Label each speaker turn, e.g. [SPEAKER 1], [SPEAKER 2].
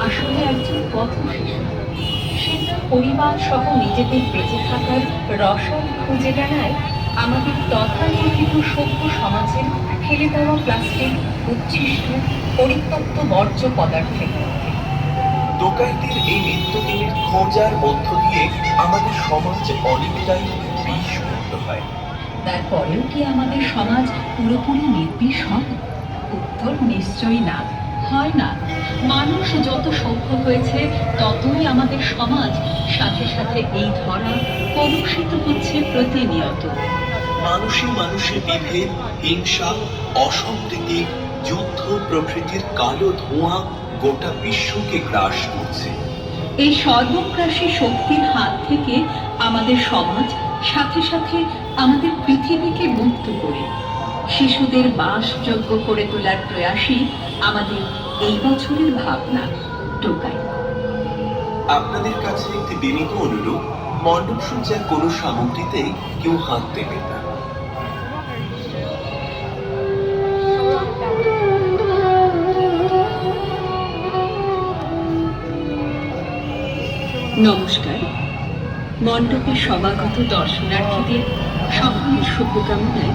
[SPEAKER 1] আসলে একজন পথ শিশু। সে তার পরিবার সহ নিজেদের বেঁচে থাকার রসদ খুঁজে বেড়ায় আমাদের তথাকথিত সভ্য সমাজের ফেলে দেওয়া প্লাস্টিক, উচ্ছিষ্ট, পরিত্যক্ত বর্জ্য পদার্থের মধ্যে।
[SPEAKER 2] টোকাইদের এই নিত্যদিনের খোঁজার মধ্য দিয়ে আমাদের সমাজ অনেকটাই বিষমুক্ত হয়।
[SPEAKER 1] তারপরেও কি আমাদের সমাজ পুরোপুরি নির্বিষ হয়? উত্তর নিশ্চয়ই না, হয় না। মানুষ যত সভ্য হয়েছে ততই আমাদের সমাজ সাথে সাথে এই ধরা কলুষিত হচ্ছে প্রতিনিয়ত।
[SPEAKER 2] মানুষে মানুষে বিভেদ, হিংসা, অসম্প্রীতি, যুদ্ধ প্রভৃতির কালো ধোঁয়া গোটা বিশ্বকে গ্রাস করছে।
[SPEAKER 1] এই সর্বগ্রাসী শক্তির হাত থেকে আমাদের সমাজ, সাথে সাথে আমাদের পৃথিবীকে মুক্ত করে শিশুদের বাসযোগ্য করে তোলার প্রয়াসই আমাদের এই বছরের ভাবনা। টোকাই।
[SPEAKER 2] আপনাদের কাছে একটি বিনীত অনুরোধ, মণ্ডপসজ্জার কোনো সামগ্রীতেই কেউ হাত দেবেন না।
[SPEAKER 1] নমস্কার। মণ্ডপে সমাগত দর্শনার্থীদের সকলের শুভকামনায়